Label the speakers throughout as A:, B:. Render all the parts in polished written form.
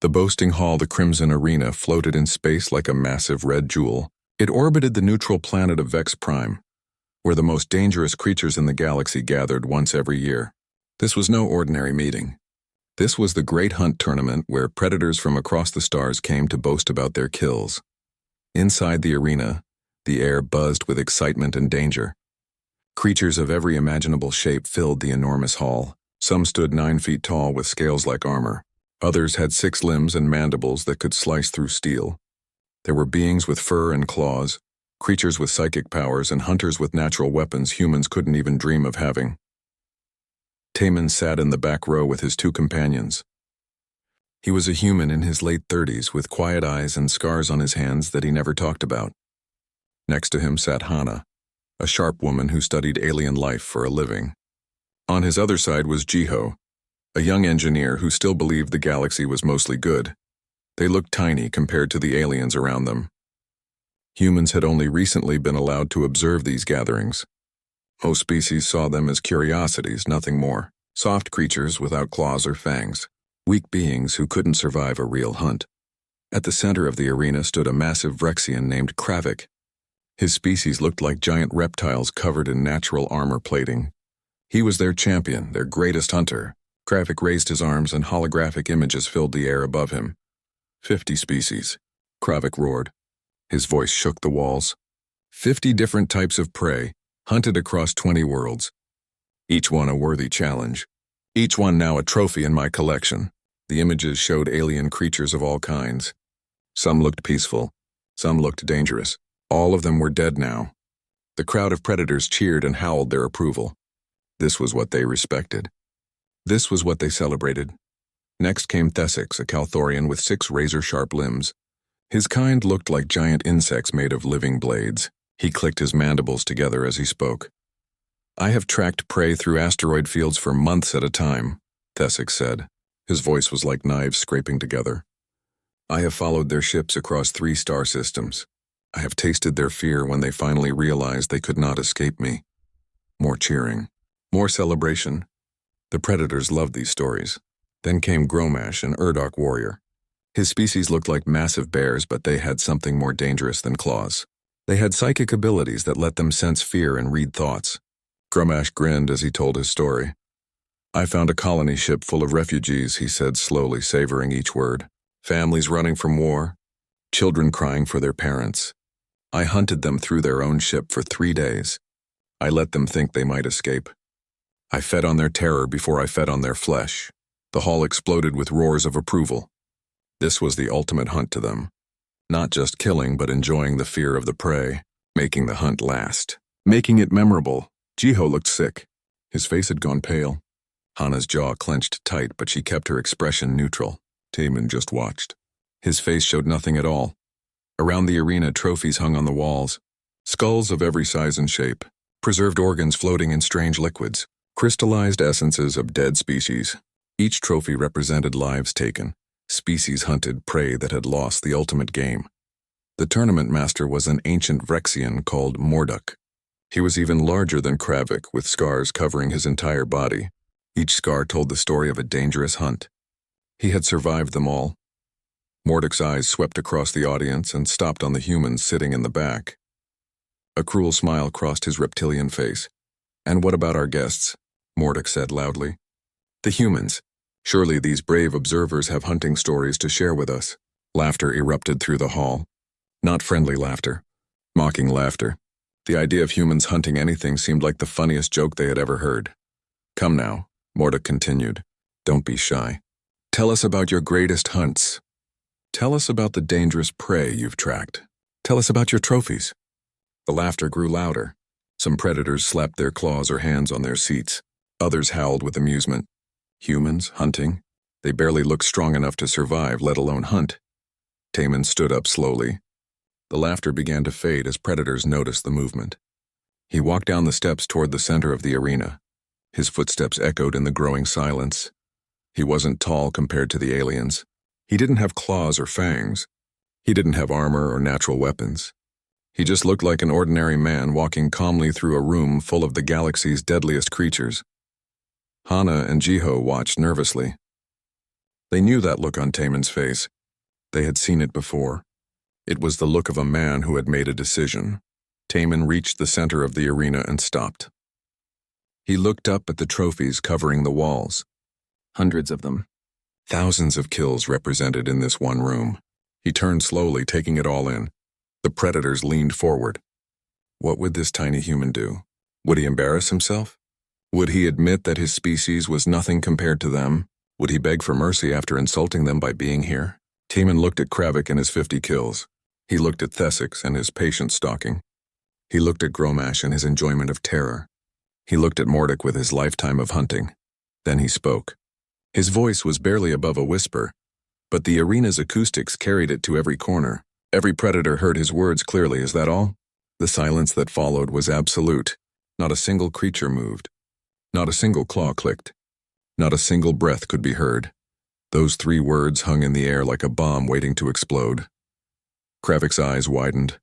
A: The boasting hall, the Crimson Arena, floated in space like a massive red jewel. It orbited the neutral planet of Vex Prime, where the most dangerous creatures in the galaxy gathered once every year. This was no ordinary meeting. This was the Great Hunt Tournament where predators from across the stars came to boast about their kills. Inside the arena, the air buzzed with excitement and danger. Creatures of every imaginable shape filled the enormous hall. Some stood 9 feet tall with scales like armor. Others had 6 limbs and mandibles that could slice through steel. There were beings with fur and claws, creatures with psychic powers, and hunters with natural weapons humans couldn't even dream of having. Taman sat in the back row with his 2 companions. He was a human in his late 30s with quiet eyes and scars on his hands that he never talked about. Next to him sat Hana, a sharp woman who studied alien life for a living. On his other side was Jiho, a young engineer who still believed the galaxy was mostly good. They looked tiny compared to the aliens around them. Humans had only recently been allowed to observe these gatherings. Most species saw them as curiosities, nothing more. Soft creatures without claws or fangs. Weak beings who couldn't survive a real hunt. At the center of the arena stood a massive Vrexian named Kravik. His species looked like giant reptiles covered in natural armor plating. He was their champion, their greatest hunter. Kravik raised his arms and holographic images filled the air above him. 50 species, Kravik roared. His voice shook the walls. 50 different types of prey, hunted across 20 worlds. Each one a worthy challenge. Each one now a trophy in my collection. The images showed alien creatures of all kinds. Some looked peaceful. Some looked dangerous. All of them were dead now. The crowd of predators cheered and howled their approval. This was what they respected. This was what they celebrated. Next came Thesix, a Calthorian with 6 razor-sharp limbs. His kind looked like giant insects made of living blades. He clicked his mandibles together as he spoke. I have tracked prey through asteroid fields for months at a time, Thesix said. His voice was like knives scraping together. I have followed their ships across 3 star systems. I have tasted their fear when they finally realized they could not escape me. More cheering. More celebration. The predators loved these stories. Then came Gromash, an Urdok warrior. His species looked like massive bears, but they had something more dangerous than claws. They had psychic abilities that let them sense fear and read thoughts. Gromash grinned as he told his story. I found a colony ship full of refugees, he said, slowly savoring each word. Families running from war. Children crying for their parents. I hunted them through their own ship for 3 days. I let them think they might escape. I fed on their terror before I fed on their flesh. The hall exploded with roars of approval. This was the ultimate hunt to them. Not just killing, but enjoying the fear of the prey, making the hunt last, making it memorable. Jiho looked sick. His face had gone pale. Hana's jaw clenched tight, but she kept her expression neutral. Taman just watched. His face showed nothing at all. Around the arena, trophies hung on the walls. Skulls of every size and shape. Preserved organs floating in strange liquids. Crystallized essences of dead species. Each trophy represented lives taken. Species hunted, prey that had lost the ultimate game. The tournament master was an ancient Vrexian called Morduk. He was even larger than Kravik, with scars covering his entire body. Each scar told the story of a dangerous hunt. He had survived them all. Morduk's eyes swept across the audience and stopped on the humans sitting in the back. A cruel smile crossed his reptilian face. And what about our guests? Morduk said loudly. The humans. Surely these brave observers have hunting stories to share with us. Laughter erupted through the hall. Not friendly laughter. Mocking laughter. The idea of humans hunting anything seemed like the funniest joke they had ever heard. Come now, Morduk continued. Don't be shy. Tell us about your greatest hunts. Tell us about the dangerous prey you've tracked. Tell us about your trophies. The laughter grew louder. Some predators slapped their claws or hands on their seats. Others howled with amusement. Humans hunting? They barely looked strong enough to survive, let alone hunt. Taman stood up slowly. The laughter began to fade as predators noticed the movement. He walked down the steps toward the center of the arena. His footsteps echoed in the growing silence. He wasn't tall compared to the aliens. He didn't have claws or fangs. He didn't have armor or natural weapons. He just looked like an ordinary man walking calmly through a room full of the galaxy's deadliest creatures. Hana and Jiho watched nervously. They knew that look on Taman's face. They had seen it before. It was the look of a man who had made a decision. Taman reached the center of the arena and stopped. He looked up at the trophies covering the walls. Hundreds of them. Thousands of kills represented in this one room. He turned slowly, taking it all in. The predators leaned forward. What would this tiny human do? Would he embarrass himself? Would he admit that his species was nothing compared to them? Would he beg for mercy after insulting them by being here? Taman looked at Kravik and his 50 kills. He looked at Thesix and his patient stalking. He looked at Gromash and his enjoyment of terror. He looked at Mordic with his lifetime of hunting. Then he spoke. His voice was barely above a whisper, but the arena's acoustics carried it to every corner. Every predator heard his words clearly. Is that all? The silence that followed was absolute. Not a single creature moved. Not a single claw clicked. Not a single breath could be heard. Those 3 words hung in the air like a bomb waiting to explode. Kravik's eyes widened.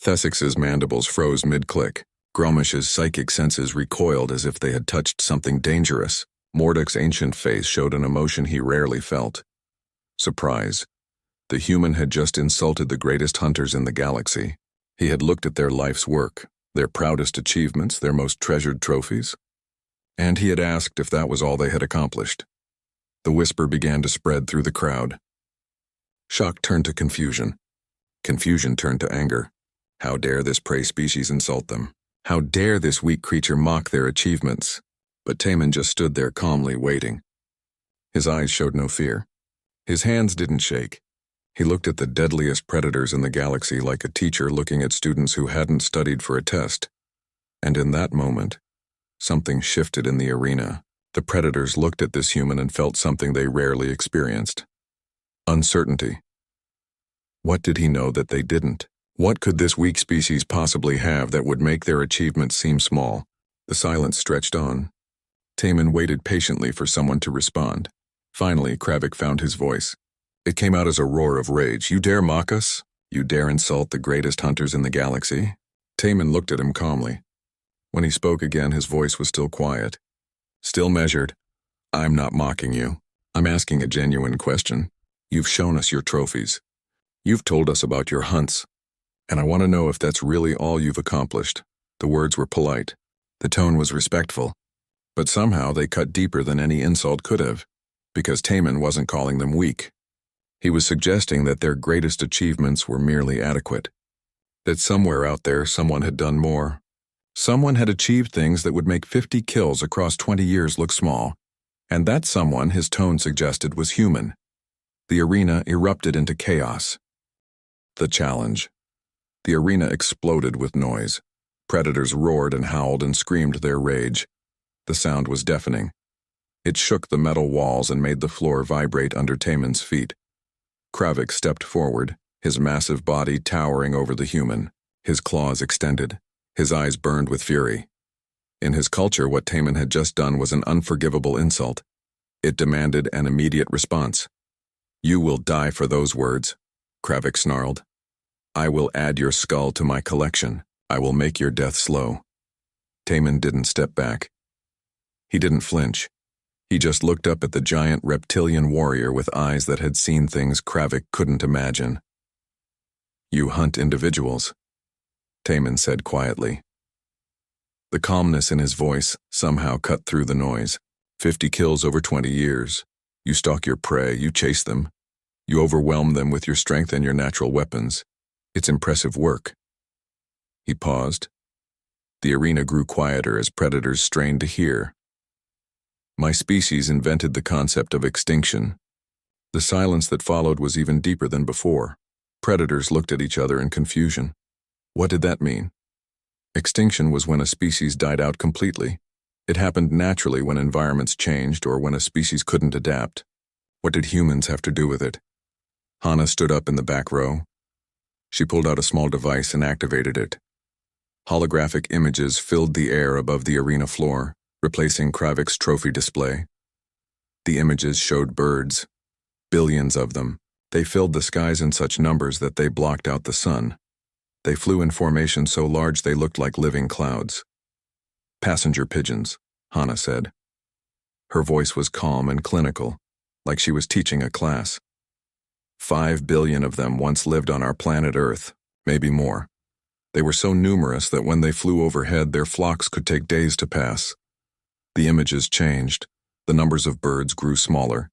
A: Thesix's mandibles froze mid-click. Gromash's psychic senses recoiled as if they had touched something dangerous. Mordic's ancient face showed an emotion he rarely felt. Surprise. The human had just insulted the greatest hunters in the galaxy. He had looked at their life's work, their proudest achievements, their most treasured trophies. And he had asked if that was all they had accomplished. The whisper began to spread through the crowd. Shock turned to confusion. Confusion turned to anger. How dare this prey species insult them? How dare this weak creature mock their achievements? But Taman just stood there calmly waiting. His eyes showed no fear. His hands didn't shake. He looked at the deadliest predators in the galaxy like a teacher looking at students who hadn't studied for a test. And in that moment, something shifted in the arena. The predators looked at this human and felt something they rarely experienced. Uncertainty. What did he know that they didn't? What could this weak species possibly have that would make their achievements seem small? The silence stretched on. Taman waited patiently for someone to respond. Finally, Kravik found his voice. It came out as a roar of rage. You dare mock us? You dare insult the greatest hunters in the galaxy? Taman looked at him calmly. When he spoke again, his voice was still quiet. Still measured. I'm not mocking you. I'm asking a genuine question. You've shown us your trophies. You've told us about your hunts. And I want to know if that's really all you've accomplished. The words were polite. The tone was respectful. But somehow they cut deeper than any insult could have, because Taman wasn't calling them weak. He was suggesting that their greatest achievements were merely adequate. That somewhere out there someone had done more. Someone had achieved things that would make 50 kills across 20 years look small. And that someone, his tone suggested, was human. The arena erupted into chaos. The challenge. The arena exploded with noise. Predators roared and howled and screamed their rage. The sound was deafening. It shook the metal walls and made the floor vibrate under Taman's feet. Kravik stepped forward, his massive body towering over the human, his claws extended, his eyes burned with fury. In his culture, what Taman had just done was an unforgivable insult. It demanded an immediate response. You will die for those words, Kravik snarled. I will add your skull to my collection. I will make your death slow. Taman didn't step back. He didn't flinch. He just looked up at the giant reptilian warrior with eyes that had seen things Kravik couldn't imagine. You hunt individuals, Taman said quietly. The calmness in his voice somehow cut through the noise. 50 kills over 20 years. You stalk your prey, you chase them. You overwhelm them with your strength and your natural weapons. It's impressive work. He paused. The arena grew quieter as predators strained to hear. My species invented the concept of extinction. The silence that followed was even deeper than before. Predators looked at each other in confusion. What did that mean? Extinction was when a species died out completely. It happened naturally when environments changed or when a species couldn't adapt. What did humans have to do with it? Hana stood up in the back row. She pulled out a small device and activated it. Holographic images filled the air above the arena floor, replacing Kravik's trophy display. The images showed birds. Billions of them. They filled the skies in such numbers that they blocked out the sun. They flew in formation so large they looked like living clouds. Passenger pigeons, Hana said. Her voice was calm and clinical, like she was teaching a class. 5 billion of them once lived on our planet Earth, maybe more. They were so numerous that when they flew overhead, their flocks could take days to pass. The images changed. The numbers of birds grew smaller,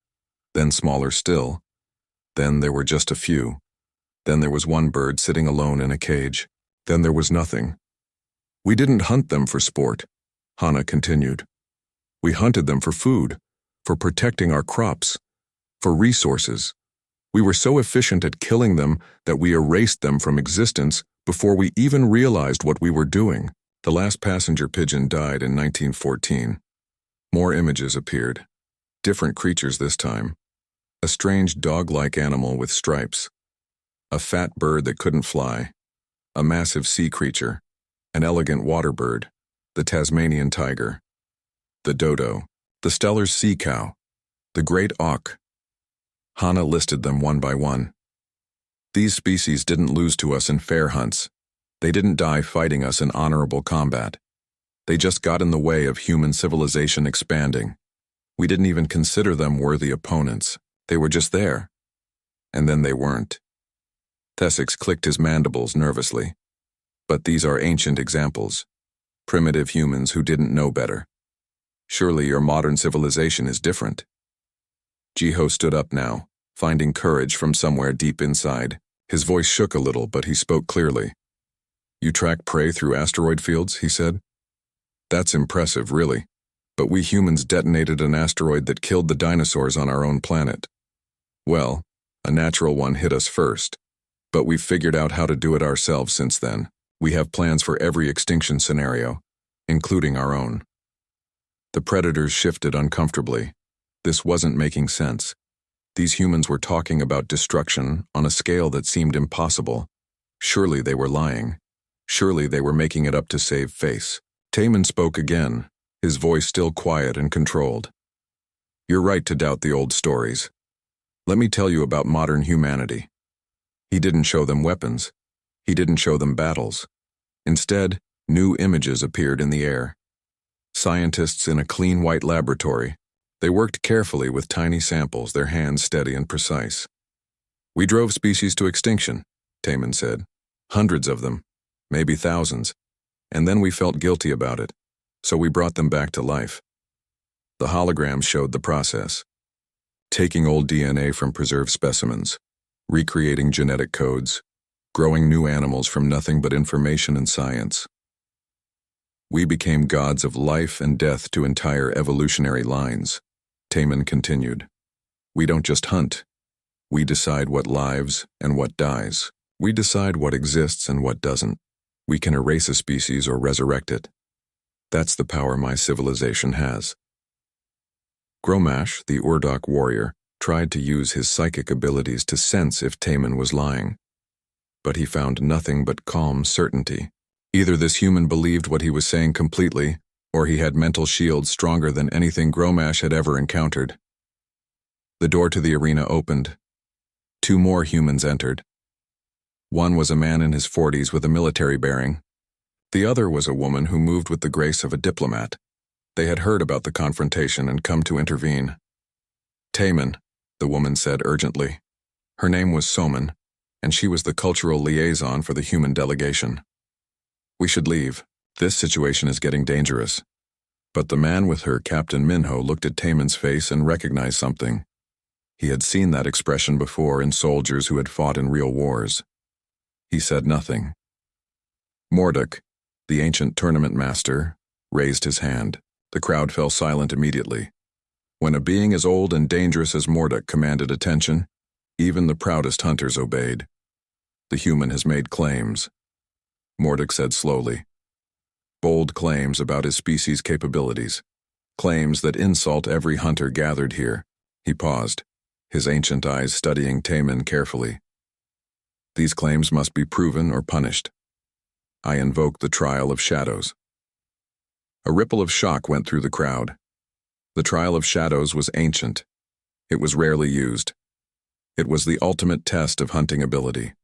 A: then smaller still. Then there were just a few. Then there was one bird sitting alone in a cage. Then there was nothing. We didn't hunt them for sport, Hannah continued. We hunted them for food, for protecting our crops, for resources. We were so efficient at killing them that we erased them from existence before we even realized what we were doing. The last passenger pigeon died in 1914. More images appeared. Different creatures this time. A strange dog-like animal with stripes. A fat bird that couldn't fly. A massive sea creature. An elegant water bird. The Tasmanian tiger. The dodo. The Steller's sea cow. The great auk. Hannah listed them one by one. These species didn't lose to us in fair hunts. They didn't die fighting us in honorable combat. They just got in the way of human civilization expanding. We didn't even consider them worthy opponents. They were just there. And then they weren't. Thessex clicked his mandibles nervously. But these are ancient examples. Primitive humans who didn't know better. Surely your modern civilization is different. Jiho stood up now, finding courage from somewhere deep inside. His voice shook a little, but he spoke clearly. You track prey through asteroid fields, he said. That's impressive, really. But we humans detonated an asteroid that killed the dinosaurs on our own planet. Well, a natural one hit us first. But we've figured out how to do it ourselves since then. We have plans for every extinction scenario, including our own. The predators shifted uncomfortably. This wasn't making sense. These humans were talking about destruction on a scale that seemed impossible. Surely they were lying. Surely they were making it up to save face. Taman spoke again, his voice still quiet and controlled. You're right to doubt the old stories. Let me tell you about modern humanity. He didn't show them weapons. He didn't show them battles. Instead, new images appeared in the air. Scientists in a clean white laboratory. They worked carefully with tiny samples, their hands steady and precise. We drove species to extinction, Taman said. Hundreds of them, maybe thousands. And then we felt guilty about it, so we brought them back to life. The holograms showed the process. Taking old DNA from preserved specimens, recreating genetic codes, growing new animals from nothing but information and science. We became gods of life and death to entire evolutionary lines, Taman continued. We don't just hunt. We decide what lives and what dies. We decide what exists and what doesn't. We can erase a species or resurrect it. That's the power my civilization has. Gromash, the Urdok warrior, tried to use his psychic abilities to sense if Taman was lying. But he found nothing but calm certainty. Either this human believed what he was saying completely, or he had mental shields stronger than anything Gromash had ever encountered. The door to the arena opened. 2 more humans entered. One was a man in his 40s with a military bearing. The other was a woman who moved with the grace of a diplomat. They had heard about the confrontation and come to intervene. Taman, the woman said urgently. Her name was Soman, and she was the cultural liaison for the human delegation. We should leave. This situation is getting dangerous. But the man with her, Captain Minho, looked at Taman's face and recognized something. He had seen that expression before in soldiers who had fought in real wars. He said nothing. Morduk, the ancient tournament master, raised his hand. The crowd fell silent immediately. When a being as old and dangerous as Morduk commanded attention, even the proudest hunters obeyed. The human has made claims, Morduk said slowly. Bold claims about his species' capabilities. Claims that insult every hunter gathered here. He paused, his ancient eyes studying Taman carefully. These claims must be proven or punished. I invoke the trial of shadows. A ripple of shock went through the crowd. The trial of shadows was ancient. It was rarely used. It was the ultimate test of hunting ability.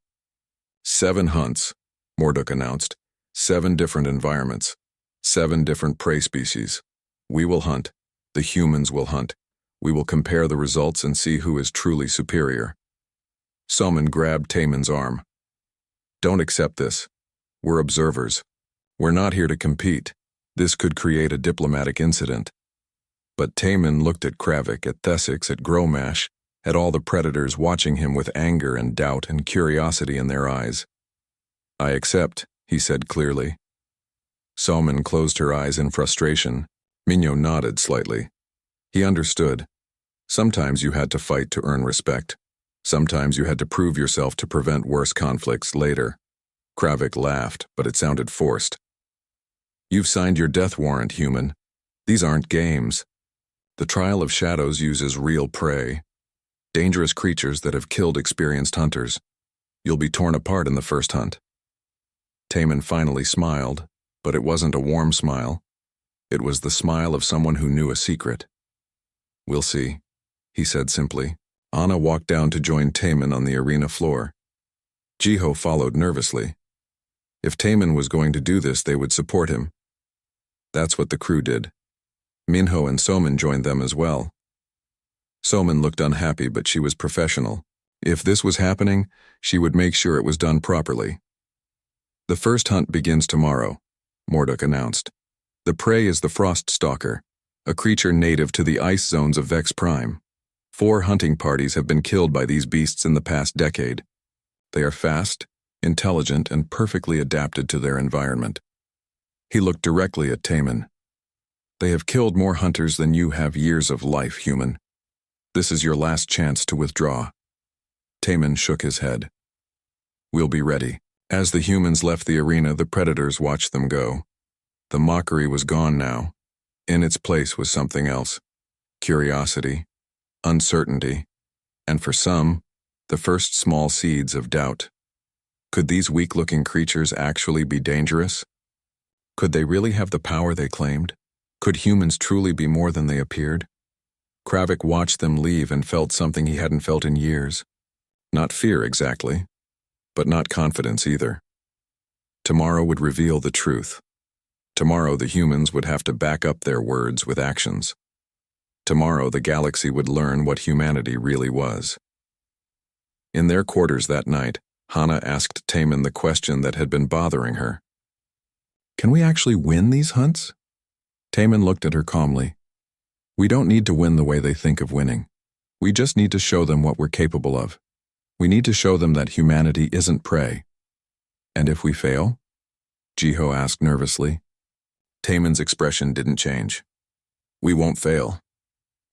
A: 7 hunts, Morduk announced. 7 different environments. 7 different prey species. We will hunt. The humans will hunt. We will compare the results and see who is truly superior. Soman grabbed Taemin's arm. Don't accept this. We're observers. We're not here to compete. This could create a diplomatic incident. But Taemin looked at Kravik, at Thesix, at Gromash, at all the predators watching him with anger and doubt and curiosity in their eyes. I accept, he said clearly. Soman closed her eyes in frustration. Minyo nodded slightly. He understood. Sometimes you had to fight to earn respect. Sometimes you had to prove yourself to prevent worse conflicts later. Kravik laughed, but it sounded forced. You've signed your death warrant, human. These aren't games. The Trial of Shadows uses real prey. Dangerous creatures that have killed experienced hunters. You'll be torn apart in the first hunt. Taemin finally smiled, but it wasn't a warm smile. It was the smile of someone who knew a secret. We'll see, he said simply. Anna walked down to join Taemin on the arena floor. Jiho followed nervously. If Taemin was going to do this, they would support him. That's what the crew did. Minho and Soman joined them as well. Soman looked unhappy, but she was professional. If this was happening, she would make sure it was done properly. The first hunt begins tomorrow, Morduk announced. The prey is the Frost Stalker, a creature native to the ice zones of Vex Prime. 4 hunting parties have been killed by these beasts in the past decade. They are fast, intelligent, and perfectly adapted to their environment. He looked directly at Taemin. They have killed more hunters than you have years of life, human. This is your last chance to withdraw. Taemin shook his head. We'll be ready. As the humans left the arena, the predators watched them go. The mockery was gone now. In its place was something else. Curiosity, uncertainty, and for some, the first small seeds of doubt. Could these weak-looking creatures actually be dangerous? Could they really have the power they claimed? Could humans truly be more than they appeared? Kravik watched them leave and felt something he hadn't felt in years. Not fear exactly, but not confidence either. Tomorrow would reveal the truth. Tomorrow the humans would have to back up their words with actions. Tomorrow the galaxy would learn what humanity really was. In their quarters that night, Hana asked Taemin the question that had been bothering her. Can we actually win these hunts? Taemin looked at her calmly. We don't need to win the way they think of winning. We just need to show them what we're capable of. We need to show them that humanity isn't prey. And if we fail? Jiho asked nervously. Taemin's expression didn't change. We won't fail.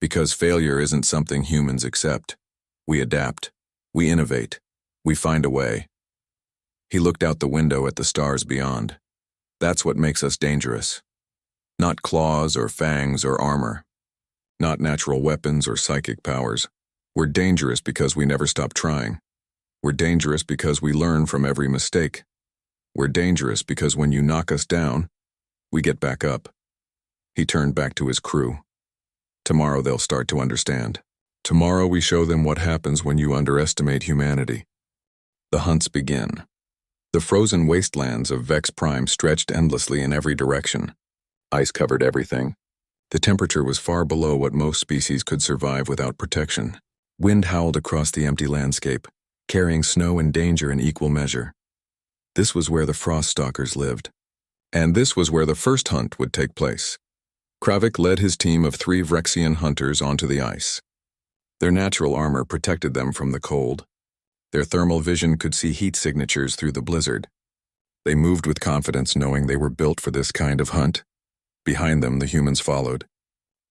A: Because failure isn't something humans accept. We adapt. We innovate. We find a way. He looked out the window at the stars beyond. That's what makes us dangerous. Not claws or fangs or armor. Not natural weapons or psychic powers. We're dangerous because we never stop trying. We're dangerous because we learn from every mistake. We're dangerous because when you knock us down, we get back up. He turned back to his crew. Tomorrow they'll start to understand. Tomorrow we show them what happens when you underestimate humanity. The hunts begin. The frozen wastelands of Vex Prime stretched endlessly in every direction. Ice covered everything. The temperature was far below what most species could survive without protection. Wind howled across the empty landscape, carrying snow and danger in equal measure. This was where the Frost Stalkers lived. And this was where the first hunt would take place. Kravik led his team of 3 Vrexian hunters onto the ice. Their natural armor protected them from the cold. Their thermal vision could see heat signatures through the blizzard. They moved with confidence, knowing they were built for this kind of hunt. Behind them, the humans followed.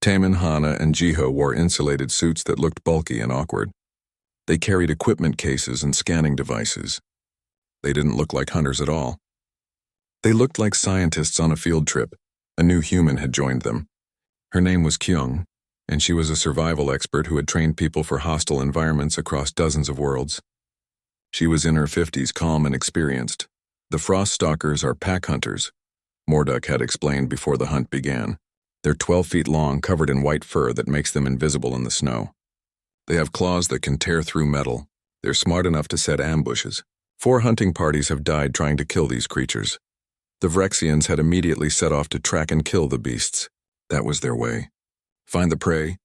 A: Taemin, Hana, and Jiho wore insulated suits that looked bulky and awkward. They carried equipment cases and scanning devices. They didn't look like hunters at all. They looked like scientists on a field trip. A new human had joined them. Her name was Kyung, and she was a survival expert who had trained people for hostile environments across dozens of worlds. She was in her 50s, calm and experienced. The Frost Stalkers are pack hunters, Morduk had explained before the hunt began. They're 12 feet long, covered in white fur that makes them invisible in the snow. They have claws that can tear through metal. They're smart enough to set ambushes. 4 hunting parties have died trying to kill these creatures. The Vrexians had immediately set off to track and kill the beasts. That was their way. Find the prey,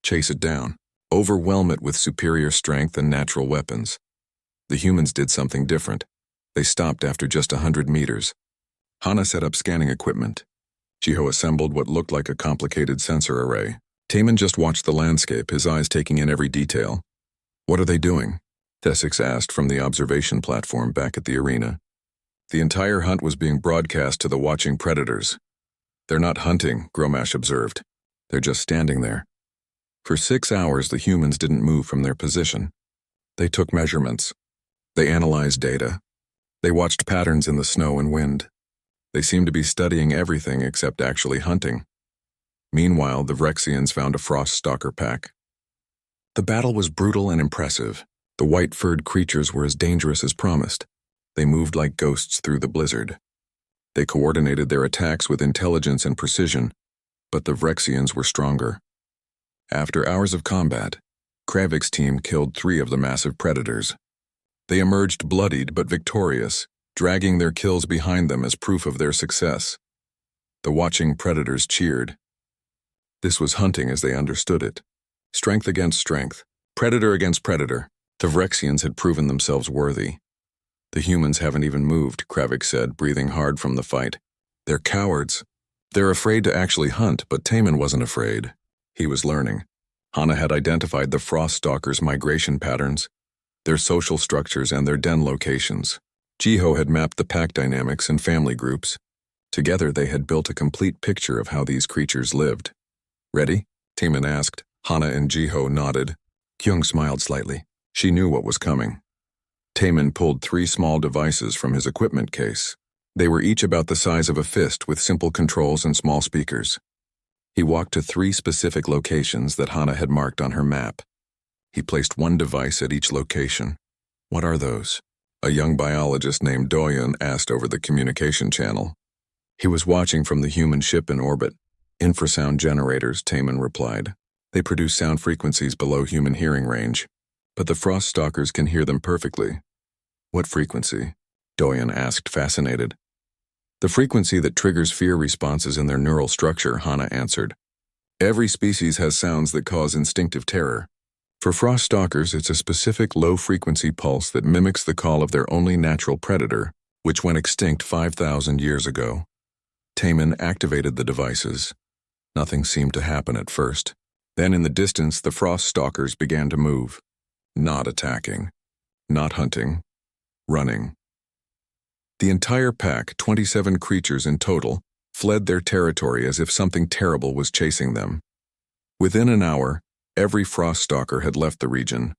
A: Chase it down. Overwhelm it with superior strength and natural weapons. The humans did something different. They stopped after just 100 meters. Hana set up scanning equipment. Jiho assembled what looked like a complicated sensor array. Taman just watched the landscape, his eyes taking in every detail. "What are they doing?" Thesix asked from the observation platform back at the arena. The entire hunt was being broadcast to the watching predators. "They're not hunting," Gromash observed. "They're just standing there." For 6 hours, the humans didn't move from their position. They took measurements. They analyzed data. They watched patterns in the snow and wind. They seemed to be studying everything except actually hunting. Meanwhile, the Vrexians found a frost stalker pack. The battle was brutal and impressive. The white-furred creatures were as dangerous as promised. They moved like ghosts through the blizzard. They coordinated their attacks with intelligence and precision, but the Vrexians were stronger. After hours of combat, Kravik's team killed 3 of the massive predators. They emerged bloodied but victorious, dragging their kills behind them as proof of their success. The watching predators cheered. This was hunting as they understood it. Strength against strength, predator against predator. The Vrexians had proven themselves worthy. "The humans haven't even moved," Kravik said, breathing hard from the fight. "They're cowards. They're afraid to actually hunt, but Taman wasn't afraid. He was learning." Hana had identified the frost stalkers' migration patterns, their social structures, and their den locations. Jiho had mapped the pack dynamics and family groups. Together they had built a complete picture of how these creatures lived. "Ready?" Taman asked. Hana and Jiho nodded. Kyung smiled slightly. She knew what was coming. Taman pulled 3 small devices from his equipment case. They were each about the size of a fist with simple controls and small speakers. He walked to 3 specific locations that Hana had marked on her map. He placed 1 device at each location. "What are those?" a young biologist named Doyen asked over the communication channel. He was watching from the human ship in orbit. "Infrasound generators," Taman replied. "They produce sound frequencies below human hearing range, but the frost stalkers can hear them perfectly." "What frequency?" Doyen asked, fascinated. "The frequency that triggers fear responses in their neural structure," Hana answered. "Every species has sounds that cause instinctive terror. For frost stalkers, it's a specific low-frequency pulse that mimics the call of their only natural predator, which went extinct 5,000 years ago." Taman activated the devices. Nothing seemed to happen at first. Then in the distance, the frost stalkers began to move. Not attacking. Not hunting. Running. The entire pack, 27 creatures in total, fled their territory as if something terrible was chasing them. Within an hour, every frost stalker had left the region.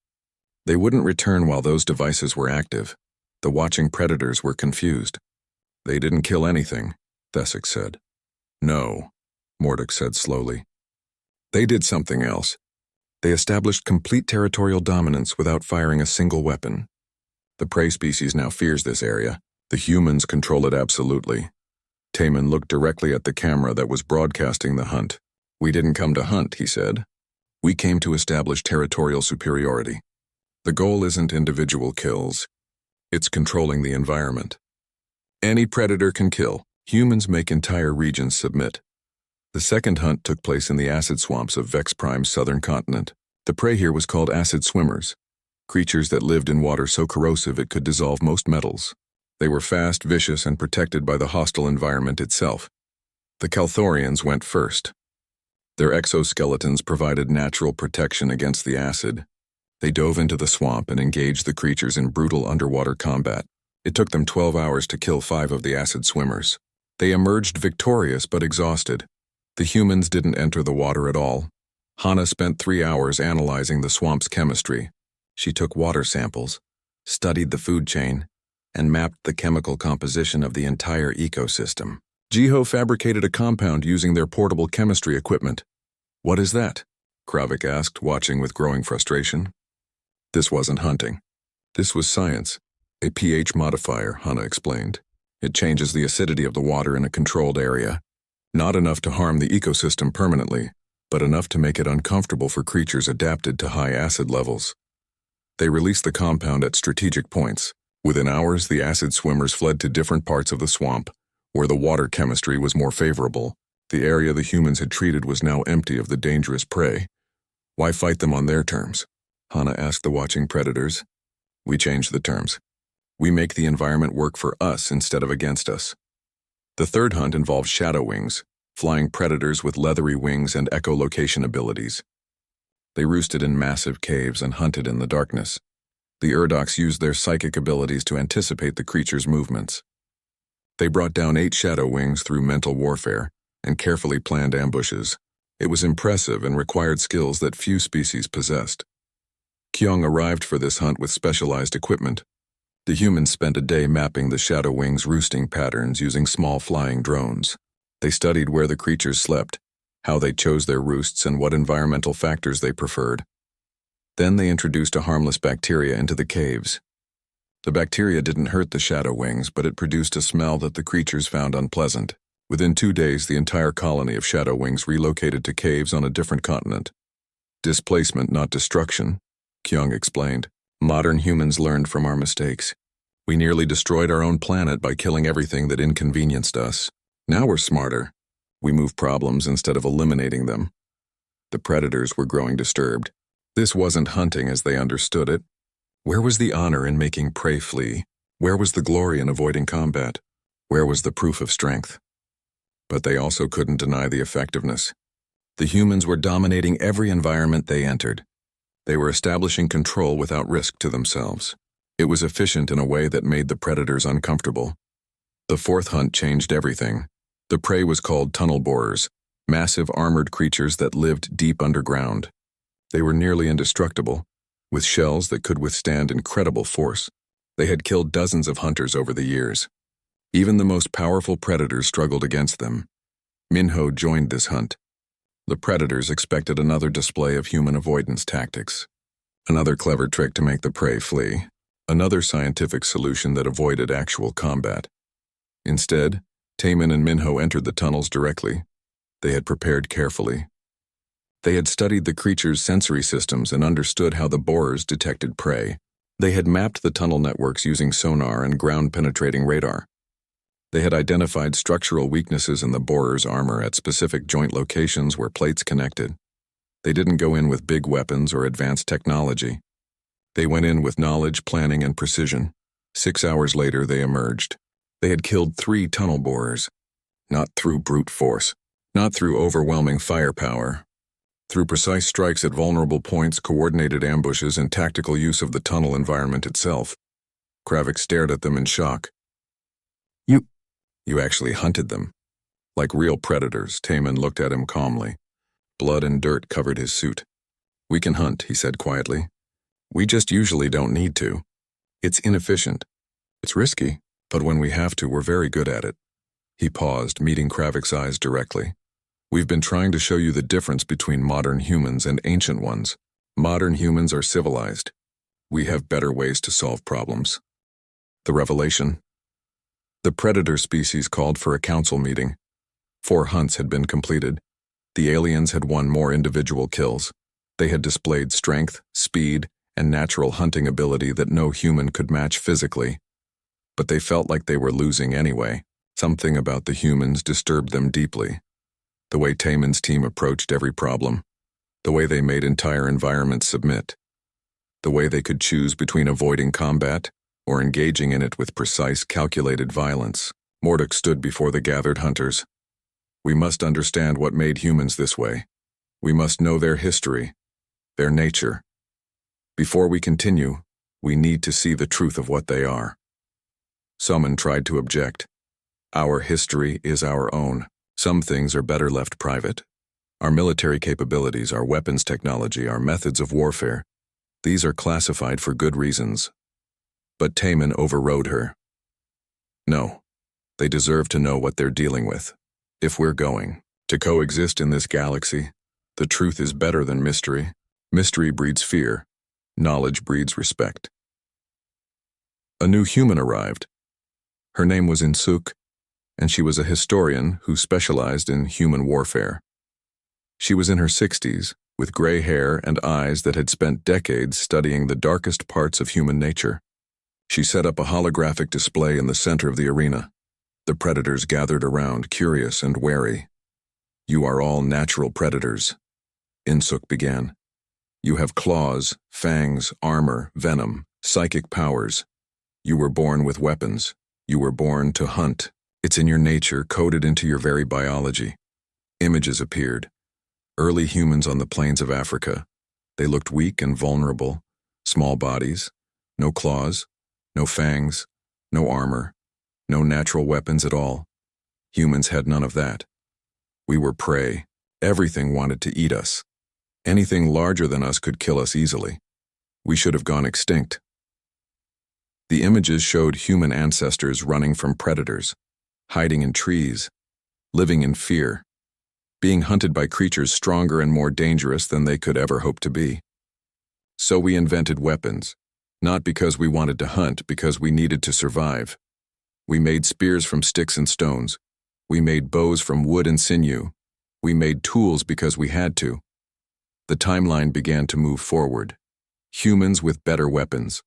A: They wouldn't return while those devices were active. The watching predators were confused. "They didn't kill anything," Thesix said. "No," Mordek said slowly. "They did something else. They established complete territorial dominance without firing a single weapon. The prey species now fears this area. The humans control it absolutely." Taman looked directly at the camera that was broadcasting the hunt. "We didn't come to hunt," he said. "We came to establish territorial superiority. The goal isn't individual kills. It's controlling the environment. Any predator can kill. Humans make entire regions submit." The second hunt took place in the acid swamps of Vex Prime's southern continent. The prey here was called acid swimmers, creatures that lived in water so corrosive it could dissolve most metals. They were fast, vicious, and protected by the hostile environment itself. The Calthorians went first. Their exoskeletons provided natural protection against the acid. They dove into the swamp and engaged the creatures in brutal underwater combat. It took them 12 hours to kill 5 of the acid swimmers. They emerged victorious but exhausted. The humans didn't enter the water at all. Hana spent 3 hours analyzing the swamp's chemistry. She took water samples, studied the food chain, and mapped the chemical composition of the entire ecosystem. Jiho fabricated a compound using their portable chemistry equipment. "What is that?" Kravik asked, watching with growing frustration. "This wasn't hunting. This was science. A pH modifier," Hana explained. "It changes the acidity of the water in a controlled area. Not enough to harm the ecosystem permanently, but enough to make it uncomfortable for creatures adapted to high acid levels." They released the compound at strategic points. Within hours, the acid swimmers fled to different parts of the swamp, where the water chemistry was more favorable. The area the humans had treated was now empty of the dangerous prey. Why fight them on their terms? Hana asked the watching predators. We change the terms. We make the environment work for us instead of against us. The third hunt involved shadow wings, flying predators with leathery wings and echolocation abilities. They roosted in massive caves and hunted in the darkness. The Urdoks used their psychic abilities to anticipate the creature's movements. They brought down 8 shadow wings through mental warfare and carefully planned ambushes. It was impressive and required skills that few species possessed. Kyung arrived for this hunt with specialized equipment. The humans spent a day mapping the shadow wings' roosting patterns using small flying drones. They studied where the creatures slept, how they chose their roosts, and what environmental factors they preferred. Then they introduced a harmless bacteria into the caves. The bacteria didn't hurt the shadow wings, but it produced a smell that the creatures found unpleasant. Within 2 days, the entire colony of shadow wings relocated to caves on a different continent. Displacement, not destruction, Kyung explained. Modern humans learned from our mistakes. We nearly destroyed our own planet by killing everything that inconvenienced us. Now we're smarter. We move problems instead of eliminating them. The predators were growing disturbed. This wasn't hunting as they understood it. Where was the honor in making prey flee? Where was the glory in avoiding combat? Where was the proof of strength? But they also couldn't deny the effectiveness. The humans were dominating every environment they entered. They were establishing control without risk to themselves. It was efficient in a way that made the predators uncomfortable. The fourth hunt changed everything. The prey was called tunnel borers, massive armored creatures that lived deep underground. They were nearly indestructible, with shells that could withstand incredible force. They had killed dozens of hunters over the years. Even the most powerful predators struggled against them. Minho joined this hunt. The predators expected another display of human avoidance tactics. Another clever trick to make the prey flee. Another scientific solution that avoided actual combat. Instead, Taemin and Minho entered the tunnels directly. They had prepared carefully. They had studied the creature's sensory systems and understood how the borers detected prey. They had mapped the tunnel networks using sonar and ground-penetrating radar. They had identified structural weaknesses in the borer's armor at specific joint locations where plates connected. They didn't go in with big weapons or advanced technology. They went in with knowledge, planning, and precision. 6 hours later, they emerged. They had killed 3 tunnel borers. Not through brute force. Not through overwhelming firepower. Through precise strikes at vulnerable points, coordinated ambushes, and tactical use of the tunnel environment itself. Kravik stared at them in shock. You actually hunted them. Like real predators, Taemin looked at him calmly. Blood and dirt covered his suit. We can hunt, he said quietly. We just usually don't need to. It's inefficient. It's risky, but when we have to, we're very good at it. He paused, meeting Kravik's eyes directly. We've been trying to show you the difference between modern humans and ancient ones. Modern humans are civilized. We have better ways to solve problems. The revelation. The predator species called for a council meeting. 4 hunts had been completed. The aliens had won more individual kills. They had displayed strength, speed, and natural hunting ability that no human could match physically. But they felt like they were losing anyway. Something about the humans disturbed them deeply. The way Taemin's team approached every problem. The way they made entire environments submit. The way they could choose between avoiding combat or engaging in it with precise, calculated violence. Morduk stood before the gathered hunters. We must understand what made humans this way. We must know their history, their nature. Before we continue, we need to see the truth of what they are. Someone tried to object. Our history is our own. Some things are better left private. Our military capabilities, our weapons technology, our methods of warfare, these are classified for good reasons. But Taemin overrode her. No, they deserve to know what they're dealing with. If we're going to coexist in this galaxy, the truth is better than mystery. Mystery breeds fear. Knowledge breeds respect. A new human arrived. Her name was Insuk, and she was a historian who specialized in human warfare. She was in her 60s, with gray hair and eyes that had spent decades studying the darkest parts of human nature. She set up a holographic display in the center of the arena. The predators gathered around, curious and wary. You are all natural predators, Insuk began. You have claws, fangs, armor, venom, psychic powers. You were born with weapons. You were born to hunt. It's in your nature, coded into your very biology. Images appeared. Early humans on the plains of Africa. They looked weak and vulnerable. Small bodies. No claws. No fangs. No armor. No natural weapons at all. Humans had none of that. We were prey. Everything wanted to eat us. Anything larger than us could kill us easily. We should have gone extinct. The images showed human ancestors running from predators, hiding in trees, living in fear, being hunted by creatures stronger and more dangerous than they could ever hope to be. So we invented weapons, not because we wanted to hunt, because we needed to survive. We made spears from sticks and stones. We made bows from wood and sinew. We made tools because we had to. The timeline began to move forward. Humans with better weapons,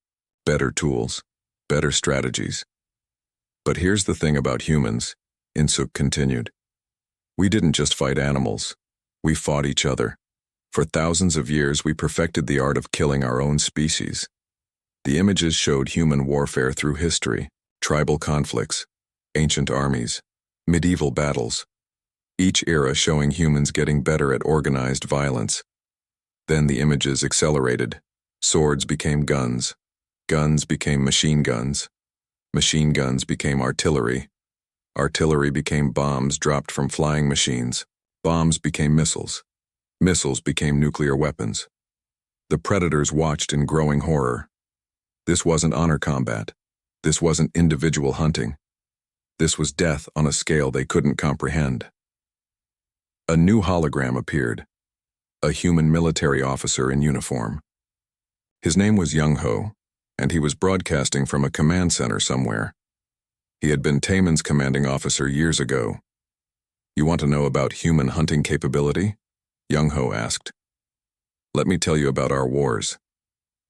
A: better tools, better strategies. But here's the thing about humans, Insuk continued. We didn't just fight animals. We fought each other. For thousands of years, we perfected the art of killing our own species. The images showed human warfare through history, tribal conflicts, ancient armies, medieval battles, each era showing humans getting better at organized violence. Then the images accelerated. Swords became guns. Guns became machine guns. Machine guns became artillery. Artillery became bombs dropped from flying machines. Bombs became missiles. Missiles became nuclear weapons. The predators watched in growing horror. This wasn't honor combat. This wasn't individual hunting. This was death on a scale they couldn't comprehend. A new hologram appeared. A human military officer in uniform. His name was Young Ho, and he was broadcasting from a command center somewhere. He had been Taemin's commanding officer years ago. You want to know about human hunting capability? Young Ho asked. Let me tell you about our wars.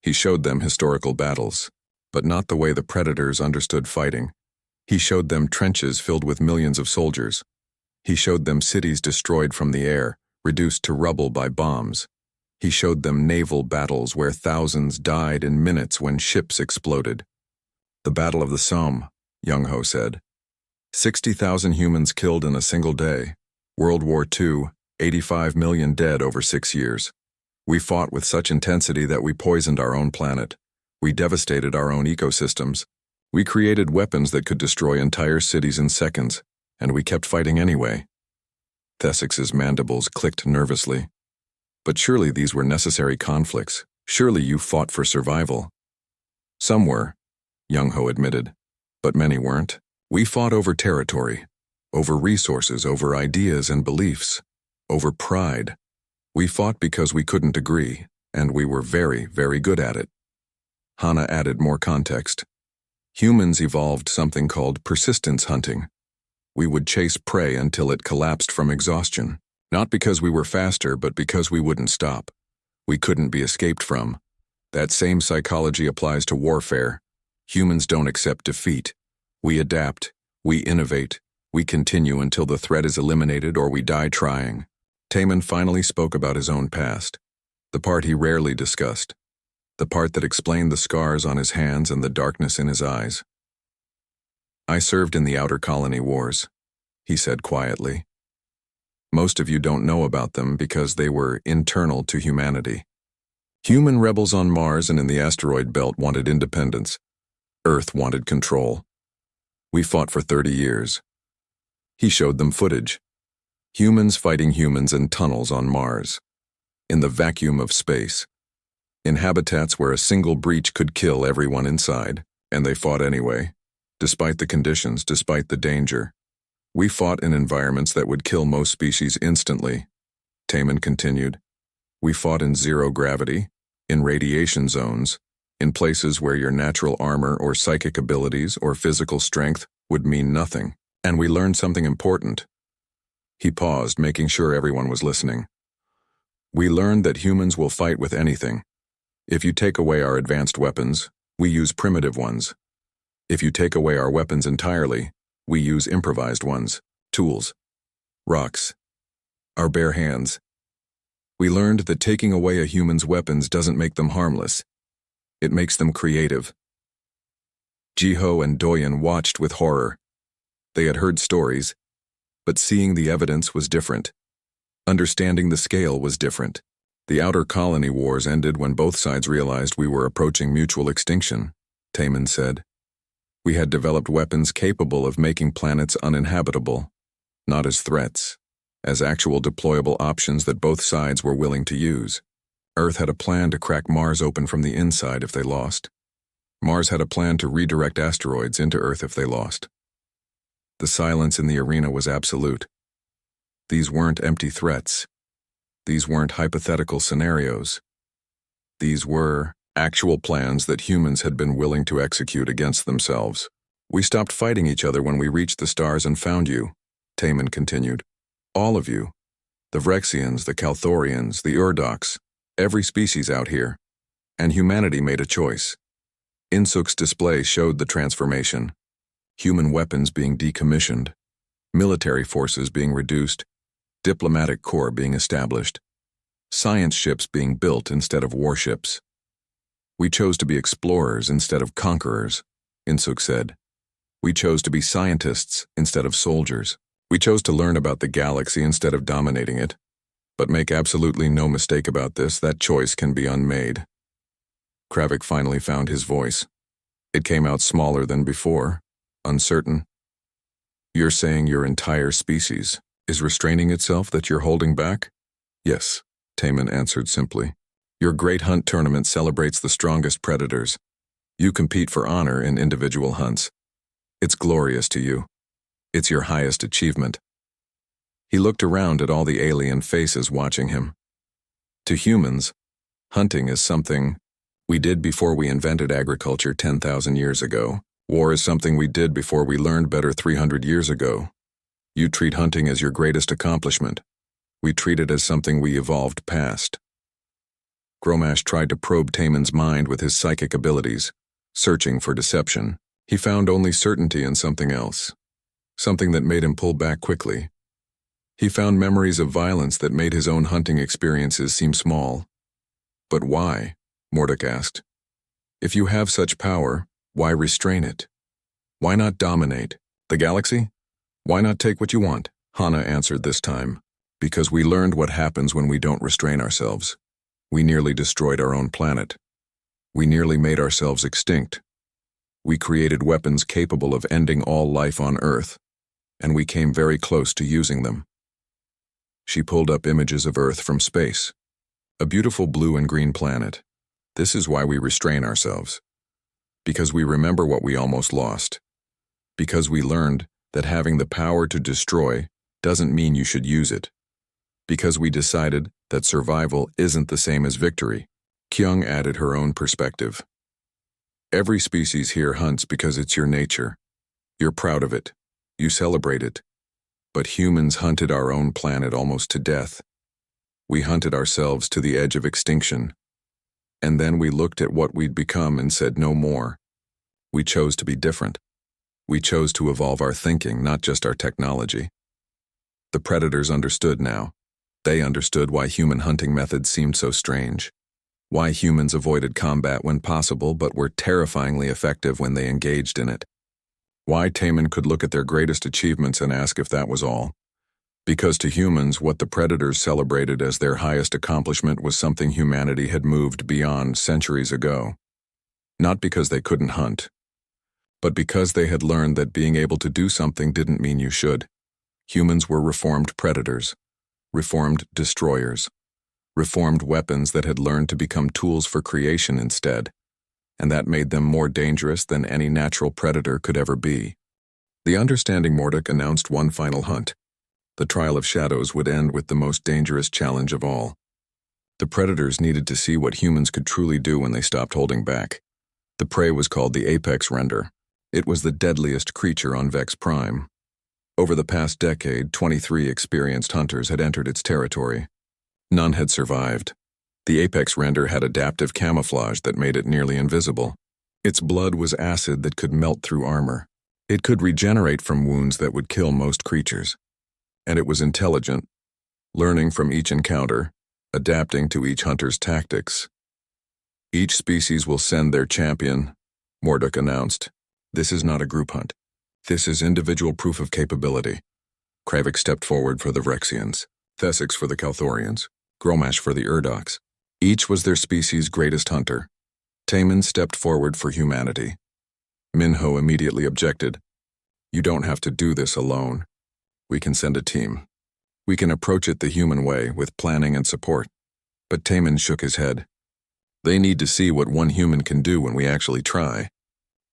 A: He showed them historical battles, but not the way the predators understood fighting. He showed them trenches filled with millions of soldiers. He showed them cities destroyed from the air, reduced to rubble by bombs. He showed them naval battles where thousands died in minutes when ships exploded. The Battle of the Somme, Young Ho said. 60,000 humans killed in a single day. World War II, 85 million dead over 6 years. We fought with such intensity that we poisoned our own planet. We devastated our own ecosystems. We created weapons that could destroy entire cities in seconds, and we kept fighting anyway. Thessex's mandibles clicked nervously. But surely these were necessary conflicts. Surely you fought for survival. Some were, Young Ho admitted, but many weren't. We fought over territory, over resources, over ideas and beliefs, over pride. We fought because we couldn't agree, and we were very, very good at it. Hana added more context. Humans evolved something called persistence hunting. We would chase prey until it collapsed from exhaustion, not because we were faster, but because we wouldn't stop. We couldn't be escaped from. That same psychology applies to warfare. Humans don't accept defeat. We adapt, we innovate, we continue until the threat is eliminated or we die trying. Taemin finally spoke about his own past, the part he rarely discussed, the part that explained the scars on his hands and the darkness in his eyes. I served in the Outer Colony Wars, he said quietly. Most of you don't know about them because they were internal to humanity. Human rebels on Mars and in the asteroid belt wanted independence. Earth wanted control. We fought for 30 years. He showed them footage. Humans fighting humans in tunnels on Mars. In the vacuum of space. In habitats where a single breach could kill everyone inside, and they fought anyway. Despite the conditions, despite the danger. We fought in environments that would kill most species instantly. Taemin continued. We fought in zero gravity, in radiation zones, in places where your natural armor or psychic abilities or physical strength would mean nothing. And we learned something important. He paused, making sure everyone was listening. We learned that humans will fight with anything. If you take away our advanced weapons, we use primitive ones. If you take away our weapons entirely, we use improvised ones, tools, rocks, our bare hands. We learned that taking away a human's weapons doesn't make them harmless. It makes them creative. Jiho and Doyen watched with horror. They had heard stories, but seeing the evidence was different. Understanding the scale was different. The outer colony wars ended when both sides realized we were approaching mutual extinction, Taman said. We had developed weapons capable of making planets uninhabitable, not as threats, as actual deployable options that both sides were willing to use. Earth had a plan to crack Mars open from the inside if they lost. Mars had a plan to redirect asteroids into Earth if they lost. The silence in the arena was absolute. These weren't empty threats. These weren't hypothetical scenarios. These were actual plans that humans had been willing to execute against themselves. We stopped fighting each other when we reached the stars and found you, Taman continued. All of you. The Vrexians, the Calthorians, the Urdoks, every species out here. And humanity made a choice. Insuk's display showed the transformation. Human weapons being decommissioned, military forces being reduced, diplomatic corps being established, science ships being built instead of warships. We chose to be explorers instead of conquerors, Insuk said. We chose to be scientists instead of soldiers. We chose to learn about the galaxy instead of dominating it. But make absolutely no mistake about this, that choice can be unmade. Kravik finally found his voice. It came out smaller than before, uncertain. You're saying your entire species is restraining itself, that you're holding back? Yes, Taman answered simply. Your great hunt tournament celebrates the strongest predators. You compete for honor in individual hunts. It's glorious to you. It's your highest achievement. He looked around at all the alien faces watching him. To humans, hunting is something we did before we invented agriculture 10,000 years ago. War is something we did before we learned better 300 years ago. You treat hunting as your greatest accomplishment. We treat it as something we evolved past. Gromash tried to probe Taman's mind with his psychic abilities, searching for deception. He found only certainty in something else, something that made him pull back quickly. He found memories of violence that made his own hunting experiences seem small. But why? Mordek asked. If you have such power, why restrain it? Why not dominate? The galaxy? Why not take what you want? Hana answered this time. Because we learned what happens when we don't restrain ourselves. We nearly destroyed our own planet. We nearly made ourselves extinct. We created weapons capable of ending all life on Earth, and we came very close to using them. She pulled up images of Earth from space. A beautiful blue and green planet. This is why we restrain ourselves. Because we remember what we almost lost. Because we learned that having the power to destroy doesn't mean you should use it. Because we decided that survival isn't the same as victory. Kyung added her own perspective. Every species here hunts because it's your nature. You're proud of it. You celebrate it. But humans hunted our own planet almost to death. We hunted ourselves to the edge of extinction. And then we looked at what we'd become and said no more. We chose to be different. We chose to evolve our thinking, not just our technology. The predators understood now. They understood why human hunting methods seemed so strange. Why humans avoided combat when possible but were terrifyingly effective when they engaged in it. Why Taman could look at their greatest achievements and ask if that was all. Because to humans, what the predators celebrated as their highest accomplishment was something humanity had moved beyond centuries ago. Not because they couldn't hunt, but because they had learned that being able to do something didn't mean you should. Humans were reformed predators. Reformed destroyers, reformed weapons that had learned to become tools for creation instead, and that made them more dangerous than any natural predator could ever be. The understanding Mordek announced one final hunt. The Trial of Shadows would end with the most dangerous challenge of all. The predators needed to see what humans could truly do when they stopped holding back. The prey was called the Apex Render. It was the deadliest creature on Vex Prime. Over the past decade, 23 experienced hunters had entered its territory. None had survived. The Apex Render had adaptive camouflage that made it nearly invisible. Its blood was acid that could melt through armor. It could regenerate from wounds that would kill most creatures. And it was intelligent, learning from each encounter, adapting to each hunter's tactics. Each species will send their champion, Morduk announced. This is not a group hunt. This is individual proof of capability. Kravik stepped forward for the Vrexians, Thesix for the Kalthorians, Gromash for the Urdoks. Each was their species' greatest hunter. Taman stepped forward for humanity. Minho immediately objected. You don't have to do this alone. We can send a team. We can approach it the human way, with planning and support. But Taman shook his head. They need to see what one human can do when we actually try.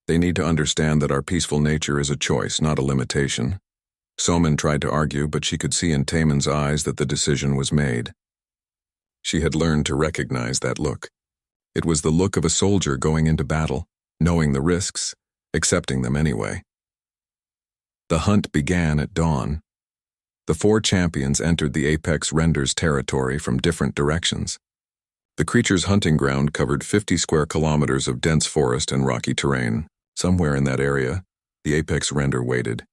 A: They need to understand that our peaceful nature is a choice, not a limitation. Soman tried to argue, but she could see in Taman's eyes that the decision was made. She had learned to recognize that look. It was the look of a soldier going into battle, knowing the risks, accepting them anyway. The hunt began at dawn. The 4 champions entered the apex render's territory from different directions. The creature's hunting ground covered 50 square kilometers of dense forest and rocky terrain. Somewhere in that area, the apex render waited.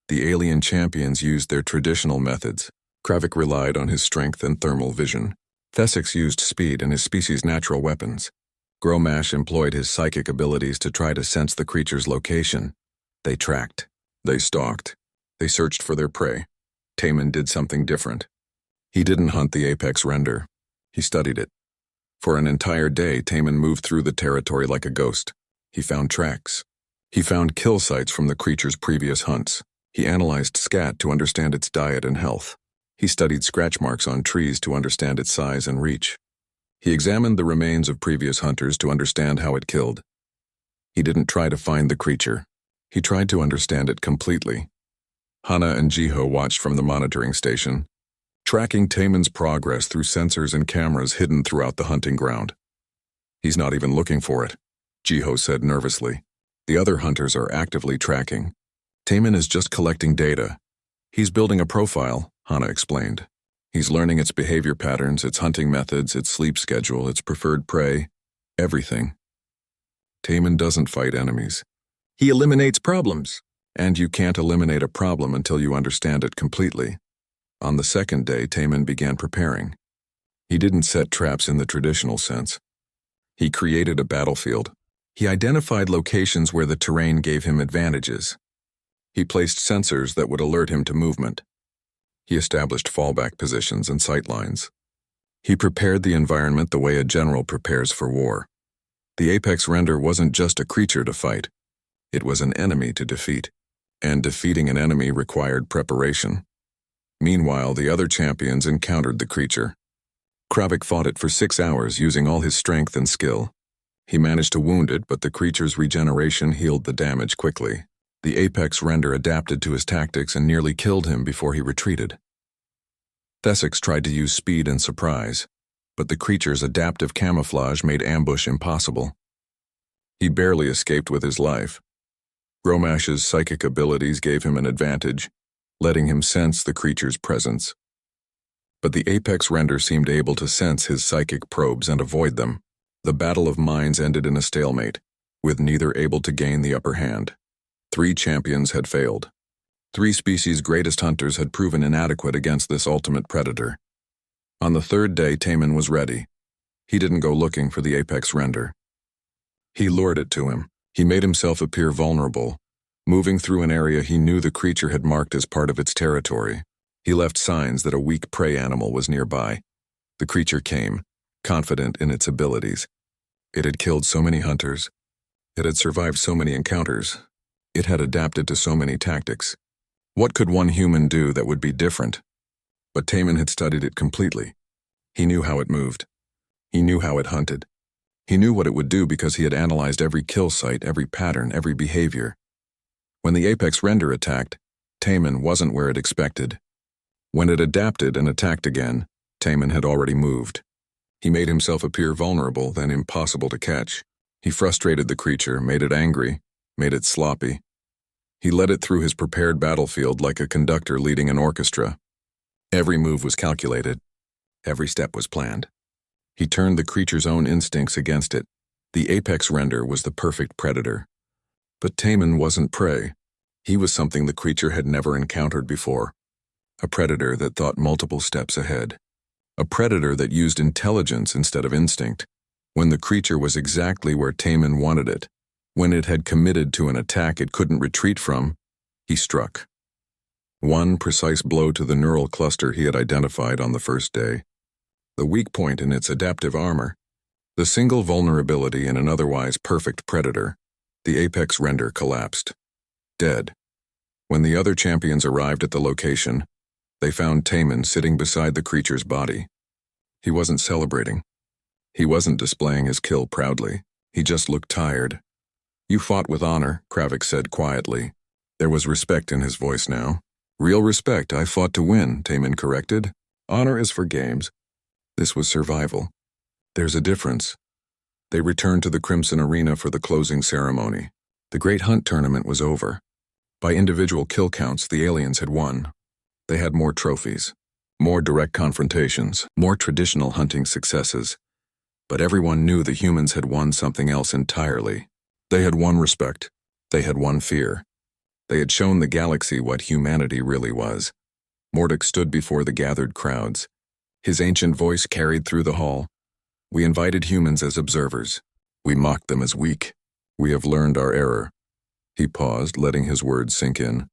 A: The alien champions used their traditional methods. Kravik relied on his strength and thermal vision. Thesix used speed and his species' natural weapons. Gromash employed his psychic abilities to try to sense the creature's location. They tracked. They stalked. They searched for their prey. Taman did something different. He didn't hunt the apex render. He studied it. For an entire day, Taman moved through the territory like a ghost. He found tracks. He found kill sites from the creature's previous hunts. He analyzed scat to understand its diet and health. He studied scratch marks on trees to understand its size and reach. He examined the remains of previous hunters to understand how it killed. He didn't try to find the creature. He tried to understand it completely. Hana and Jiho watched from the monitoring station, tracking Taman's progress through sensors and cameras hidden throughout the hunting ground. He's not even looking for it, Jiho said nervously. The other hunters are actively tracking. Taman is just collecting data. He's building a profile, Hana explained. He's learning its behavior patterns, its hunting methods, its sleep schedule, its preferred prey, everything. Taman doesn't fight enemies. He eliminates problems. And you can't eliminate a problem until you understand it completely. On the second day, Taman began preparing. He didn't set traps in the traditional sense. He created a battlefield. He identified locations where the terrain gave him advantages. He placed sensors that would alert him to movement. He established fallback positions and sight lines. He prepared the environment the way a general prepares for war. The apex render wasn't just a creature to fight. It was an enemy to defeat. And defeating an enemy required preparation. Meanwhile, the other champions encountered the creature. Kravik fought it for 6 hours using all his strength and skill. He managed to wound it, but the creature's regeneration healed the damage quickly. The apex render adapted to his tactics and nearly killed him before he retreated. Thesix tried to use speed and surprise, but the creature's adaptive camouflage made ambush impossible. He barely escaped with his life. Gromash's psychic abilities gave him an advantage, letting him sense the creature's presence. But the apex render seemed able to sense his psychic probes and avoid them. The battle of minds ended in a stalemate, with neither able to gain the upper hand. 3 champions had failed. 3 species' greatest hunters had proven inadequate against this ultimate predator. On the 3rd day, Taman was ready. He didn't go looking for the apex render. He lured it to him. He made himself appear vulnerable, moving through an area he knew the creature had marked as part of its territory. He left signs that a weak prey animal was nearby. The creature came, confident in its abilities. It had killed so many hunters. It had survived so many encounters. It had adapted to so many tactics. What could one human do that would be different? But Taman had studied it completely. He knew how it moved. He knew how it hunted. He knew what it would do because he had analyzed every kill site, every pattern, every behavior. When the apex render attacked, Taman wasn't where it expected. When it adapted and attacked again, Taman had already moved. He made himself appear vulnerable, then impossible to catch. He frustrated the creature, made it angry, made it sloppy. He led it through his prepared battlefield like a conductor leading an orchestra. Every move was calculated. Every step was planned. He turned the creature's own instincts against it. The apex render was the perfect predator. But Taman wasn't prey. He was something the creature had never encountered before. A predator that thought multiple steps ahead. A predator that used intelligence instead of instinct. When the creature was exactly where Taman wanted it, when it had committed to an attack it couldn't retreat from, he struck. One precise blow to the neural cluster he had identified on the first day. The weak point in its adaptive armor. The single vulnerability in an otherwise perfect predator. The apex render collapsed. Dead. When the other champions arrived at the location, they found Taman sitting beside the creature's body. He wasn't celebrating. He wasn't displaying his kill proudly. He just looked tired. "You fought with honor," Kravik said quietly. There was respect in his voice now. "Real respect. I fought to win," Taman corrected. "Honor is for games. This was survival. There's a difference." They returned to the Crimson Arena for the closing ceremony. The Great Hunt tournament was over. By individual kill counts, the aliens had won. They had more trophies, more direct confrontations, more traditional hunting successes. But everyone knew the humans had won something else entirely. They had won respect. They had won fear. They had shown the galaxy what humanity really was. Mordek stood before the gathered crowds. His ancient voice carried through the hall. "We invited humans as observers. We mocked them as weak. We have learned our error." He paused, letting his words sink in.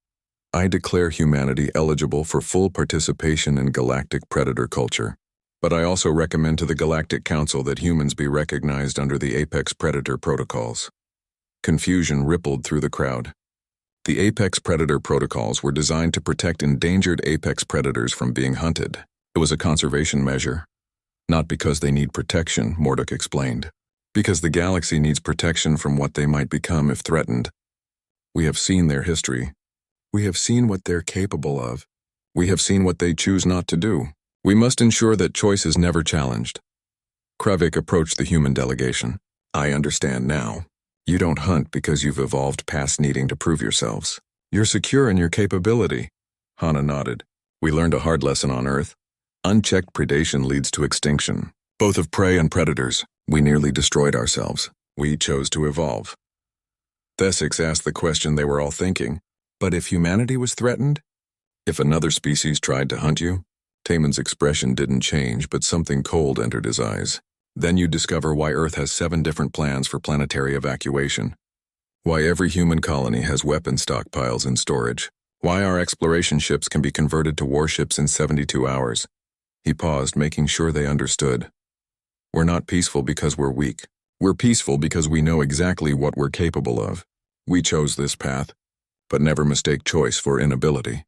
A: "I declare humanity eligible for full participation in galactic predator culture. But I also recommend to the Galactic Council that humans be recognized under the Apex Predator protocols." Confusion rippled through the crowd. The Apex Predator protocols were designed to protect endangered apex predators from being hunted. It was a conservation measure. Not because they need protection, Mordek explained. Because the galaxy needs protection from what they might become if threatened. We have seen their history. We have seen what they're capable of. We have seen what they choose not to do. We must ensure that choice is never challenged. Kravik approached the human delegation. "I understand now. You don't hunt because you've evolved past needing to prove yourselves. You're secure in your capability." Hana nodded. "We learned a hard lesson on Earth. Unchecked predation leads to extinction, both of prey and predators. We nearly destroyed ourselves. We chose to evolve." Thesix asked the question they were all thinking. "But if humanity was threatened? If another species tried to hunt you?" Taman's expression didn't change, but something cold entered his eyes. "Then you discover why Earth has 7 different plans for planetary evacuation. Why every human colony has weapon stockpiles in storage. Why our exploration ships can be converted to warships in 72 hours. He paused, making sure they understood. "We're not peaceful because we're weak. We're peaceful because we know exactly what we're capable of. We chose this path, but never mistake choice for inability."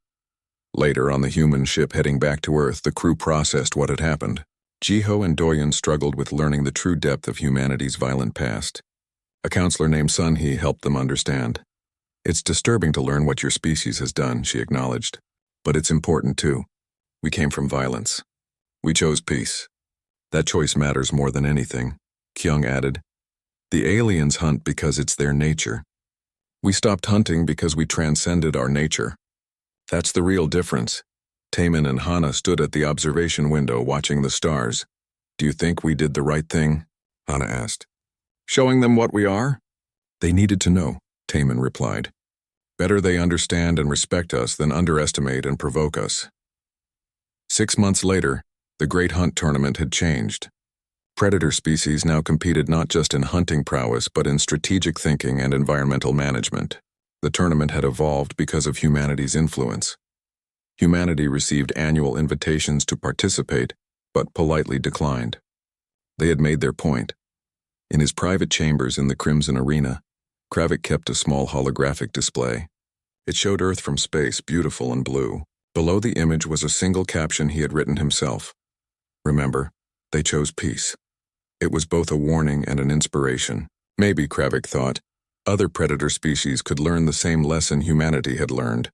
A: Later, on the human ship heading back to Earth, the crew processed what had happened. Jiho and Doyen struggled with learning the true depth of humanity's violent past. A counselor named Sunhee helped them understand. "It's disturbing to learn what your species has done," she acknowledged. "But it's important too. We came from violence. We chose peace. That choice matters more than anything," Kyung added. "The aliens hunt because it's their nature. We stopped hunting because we transcended our nature. That's the real difference." Taman and Hana stood at the observation window watching the stars. "Do you think we did the right thing?" Hana asked. "Showing them what we are?" "They needed to know," Taman replied. "Better they understand and respect us than underestimate and provoke us." 6 months later, the Great Hunt tournament had changed. Predator species now competed not just in hunting prowess but in strategic thinking and environmental management. The tournament had evolved because of humanity's influence. Humanity received annual invitations to participate, but politely declined. They had made their point. In his private chambers in the Crimson Arena, Kravik kept a small holographic display. It showed Earth from space, beautiful and blue. Below the image was a single caption he had written himself. "Remember, they chose peace." It was both a warning and an inspiration. Maybe, Kravik thought, other predator species could learn the same lesson humanity had learned.